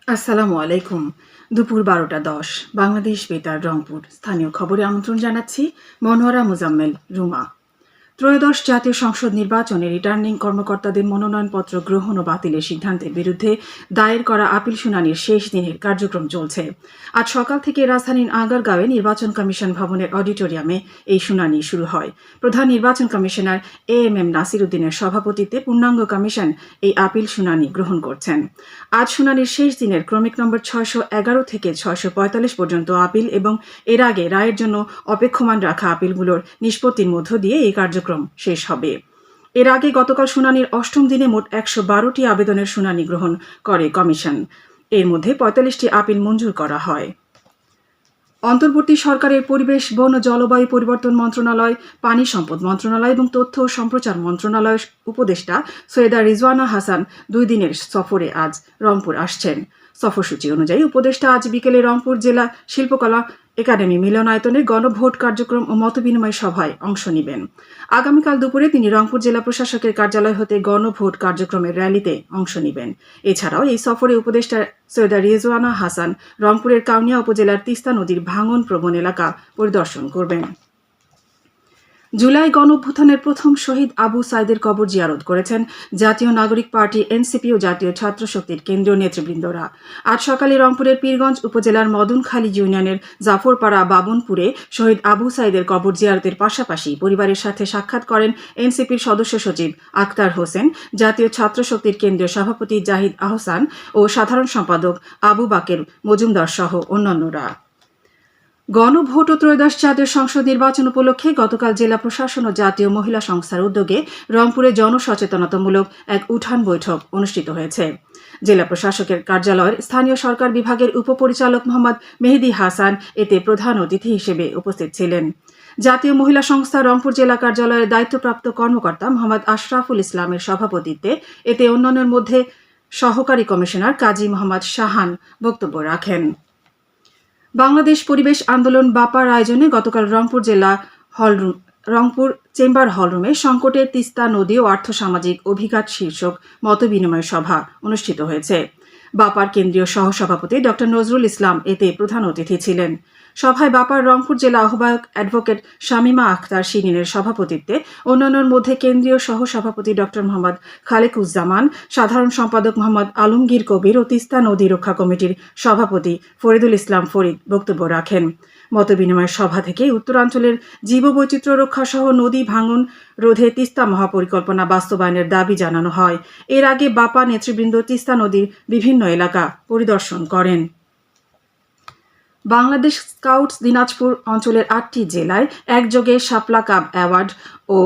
আসসালামু আলাইকুম। দুপুর ১২টা ১০ বাংলাদেশ বেতার রংপুর। স্থানীয় খবরে আমন্ত্রণ জানাচ্ছি মনোয়ারা মুজাম্মেল রুমা। ত্রয়োদশ জাতীয় সংসদ নির্বাচনে রিটার্নিং কর্মকর্তাদের মনোনয়নপত্র গ্রহণ ও বাতিলের সিদ্ধান্তের বিরুদ্ধে দায়ের করা আপিল শুনানির শেষ দিনের কার্যক্রম চলছে। আজ সকাল থেকে রাজধানীর আগারগাঁওয়ে নির্বাচন কমিশন ভবনের অডিটোরিয়ামে এই শুনানি শুরু হয়। প্রধান নির্বাচন কমিশনার এএমএম নাসির উদ্দিনের সভাপতিত্বে পূর্ণাঙ্গ কমিশন এই আপিল শুনানি গ্রহণ করছেন। আজ শুনানির শেষ দিনের ক্রমিক নম্বর ৬১১ থেকে ৬৪৫ পর্যন্ত আপিল এবং এর আগে রায়ের জন্য অপেক্ষমান রাখা আপিলগুলোর নিষ্পত্তির মধ্য দিয়ে এই কার্যক্রম শেষ হবে। এর আগে গতকাল শুনানির অষ্টম দিনে মোট ১১২টি আবেদনের শুনানি গ্রহণ করে কমিশন। এর মধ্যে ৪৫টি আপিল মঞ্জুর করা হয়। অন্তর্বর্তী সরকারের পরিবেশ, বন ও জলবায়ু পরিবর্তন মন্ত্রণালয়, পানি সম্পদ মন্ত্রণালয় এবং তথ্য ও সম্প্রচার মন্ত্রণালয়ের উপদেষ্টা সৈয়দা রিজওয়ানা হাসান ২ দিনের সফরে আজ রংপুর আসছেন। সফরসূচি অনুযায়ী উপদেষ্টা আজ বিকেলে রংপুর জেলা শিল্পকলা একাডেমি মিলনায়তনে গণভোট কার্যক্রম ও মতবিনিময় সভায় অংশ নেবেন। আগামীকাল দুপুরে তিনি রংপুর জেলা প্রশাসকের কার্যালয় হতে গণভোট কার্যক্রমের র্যালিতে অংশ নেবেন। এছাড়াও এই সফরে উপদেষ্টা সৈয়দা রিজওয়ানা হাসান রংপুরের কাউনিয়া উপজেলার তিস্তা নদীর ভাঙন প্রবণ এলাকা পরিদর্শন করবেন। জুলাই গণঅভ্যুত্থানের প্রথম শহীদ আবু সাইদের কবর জিয়ারত করেছেন জাতীয় নাগরিক পার্টি, এনসিপি ও জাতীয় ছাত্র শক্তির কেন্দ্রীয় নেতৃবৃন্দরা। আজ সকালে রংপুরের পীরগঞ্জ উপজেলার মদনখালী ইউনিয়নের জাফরপাড়া বাবনপুরে শহীদ আবু সাইদের কবর জিয়ারতের পাশাপাশি পরিবারের সাথে সাক্ষাৎ করেন এনসিপির সদস্য সচিব আক্তার হোসেন, জাতীয় ছাত্র শক্তির কেন্দ্রীয় সভাপতি জাহিদ আহসান ও সাধারণ সম্পাদক আবু বাকের মজুমদার সহ অন্যান্যরা। গণভোট ও ত্রয়োদশ জাতীয় সংসদ নির্বাচন উপলক্ষে গতকাল জেলা প্রশাসন ও জাতীয় মহিলা সংস্থার উদ্যোগে রংপুরে জনসচেতনতামূলক এক উঠান বৈঠক অনুষ্ঠিত হয়েছে। জেলা প্রশাসকের কার্যালয়ের স্থানীয় সরকার বিভাগের উপপরিচালক মোহাম্মদ মেহেদী হাসান এতে প্রধান অতিথি হিসেবে উপস্থিত ছিলেন। জাতীয় মহিলা সংস্থা রংপুর জেলা কার্যালয়ের দায়িত্বপ্রাপ্ত কর্মকর্তা মোহাম্মদ আশরাফুল ইসলামের সভাপতিত্বে এতে অন্যান্যের মধ্যে সহকারী কমিশনার কাজী মোহাম্মদ শাহান বক্তব্য রাখেন। বাংলাদেশ পরিবেশ আন্দোলন বাপার আয়োজনে গতকাল রংপুর চেম্বার হলরুমে সংকটের তিস্তা নদী ও আর্থসামাজিক অভিঘাত শীর্ষক মতবিনিময় সভা অনুষ্ঠিত হয়েছে। বাপার কেন্দ্রীয় সহসভাপতি ড নজরুল ইসলাম এতে প্রধান অতিথি ছিলেন। সভায় বাপার রংপুর জেলা আহ্বায়ক অ্যাডভোকেট শামীমা আখতার শিরিনের সভাপতিত্বে অন্যান্যের মধ্যে কেন্দ্রীয় সহসভাপতি ড মোহাম্মদ খালেকুজ্জামান, সাধারণ সম্পাদক মোহাম্মদ আলমগীর কবির ও তিস্তা নদী রক্ষা কমিটির সভাপতি ফরিদুল ইসলাম ফরিদ বক্তব্য রাখেন। মতবিনিময় সভা থেকে উত্তরাঞ্চলের জীববৈচিত্র্য রক্ষা সহ নদী ভাঙন রোধে তিস্তা মহাপরিকল্পনা বাস্তবায়নের দাবি জানানো হয়। এর আগে বাপা নেতৃবৃন্দ তিস্তা নদীর বিভিন্ন এলাকা পরিদর্শন করেন। বাংলাদেশ স্কাউটস দিনাজপুর অঞ্চলের ৮টি জেলায় একযোগে শাপলা কাপ অ্যাওয়ার্ড ও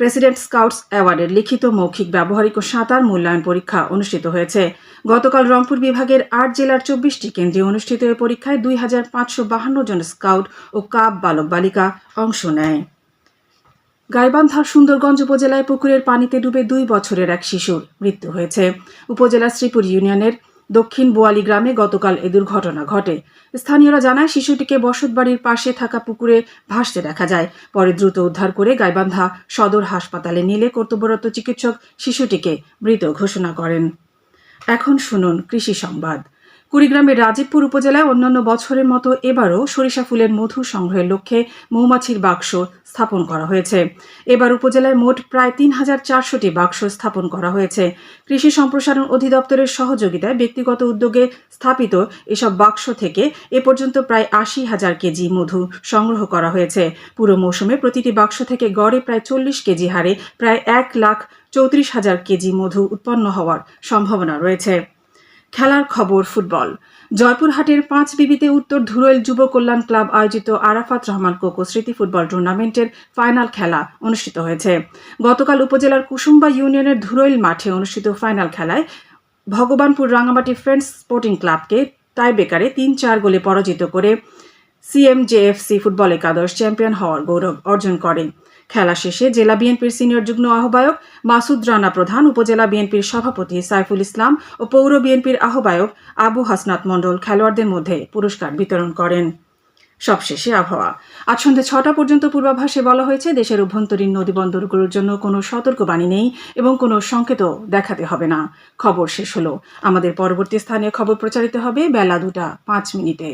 প্রেসিডেন্ট স্কাউটস অ্যাওয়ার্ডের লিখিত, মৌখিক, ব্যবহারিক ও সাঁতার মূল্যায়ন পরীক্ষা অনুষ্ঠিত হয়েছে। গতকাল রংপুর বিভাগের ৮ জেলার ২৪টি কেন্দ্রে অনুষ্ঠিত এই পরীক্ষায় ২,৫৫২ জন স্কাউট ও কাপ বালক বালিকা অংশ নেয়। গাইবান্ধার সুন্দরগঞ্জ উপজেলায় পুকুরের পানিতে ডুবে ২ বছরের এক শিশুর মৃত্যু হয়েছে। উপজেলার শ্রীপুর ইউনিয়নের দক্ষিণ বোয়ালি গ্রামে গতকাল এ দুর্ঘটনা ঘটে। স্থানীয়রা জানায় শিশুটিকে বসতবাড়ির পাশে থাকা পুকুরে ভাসতে দেখা যায়। পরে দ্রুত উদ্ধার করে গাইবান্ধা সদর হাসপাতালে নিলে কর্তব্যরত চিকিৎসক শিশুটিকে মৃত ঘোষণা করেন। এখন শুনুন কৃষি সংবাদ। কুড়িগ্রামের রাজীবপুর উপজেলায় অন্যান্য বছরের মতো এবারও সরিষা ফুলের মধু সংগ্রহের লক্ষ্যে মৌমাছির বাক্স স্থাপন করা হয়েছে। এবার উপজেলায় মোট প্রায় ৩,৪০০টি বাক্স স্থাপন করা হয়েছে। কৃষি সম্প্রসারণ অধিদপ্তরের সহযোগিতায় ব্যক্তিগত উদ্যোগে স্থাপিত এসব বাক্স থেকে এ পর্যন্ত প্রায় ৮০,০০০ কেজি মধু সংগ্রহ করা হয়েছে। পুরো মৌসুমে প্রতিটি বাক্স থেকে গড়ে প্রায় ৪০ কেজি হারে প্রায় ১,৩৪,০০০ কেজি মধু উৎপন্ন হওয়ার সম্ভাবনা রয়েছে। খেলার খবর ফুটবল। জয়পুরহাটের ৫ বিবিতে উত্তর ধুরইল যুব কল্যাণ ক্লাব আয়োজিত আরাফাত রহমান কোকো স্মৃতি ফুটবল টুর্নামেন্টের ফাইনাল খেলা অনুষ্ঠিত হয়েছে। গতকাল উপজেলার কুসুম্বা ইউনিয়নের ধুরইল মাঠে অনুষ্ঠিত ফাইনাল খেলায় ভগবানপুর রাঙামাটি ফ্রেন্ডস স্পোর্টিং ক্লাবকে টাইব্রেকারে ৩-৪ গোলে পরাজিত করে সিএমজেএফসি ফুটবল একাদশ চ্যাম্পিয়ন হওয়ার গৌরব অর্জন করে। খেলা শেষে জেলা বিএনপির সিনিয়র যুগ্ম আহ্বায়ক মাসুদ রানা প্রধান, উপজেলা বিএনপির সভাপতি সাইফুল ইসলাম ও পৌর বিএনপির আহ্বায়ক আবু হাসনাত মণ্ডল খেলোয়াড়দের মধ্যে পুরস্কার বিতরণ করেন। সবশেষে আবহাওয়া। আজ সন্ধ্যে ৬টা পর্যন্ত পূর্বাভাসে বলা হয়েছে দেশের অভ্যন্তরীণ নদীবন্দরগুলোর জন্য কোনো সতর্কবাণী নেই এবং কোনো সংকেতও দেখাতে হবে না। খবর শেষ হলো। আমাদের পরবর্তী স্থানীয় খবর প্রচারিত হবে বেলা 2টা 5 মিনিটে।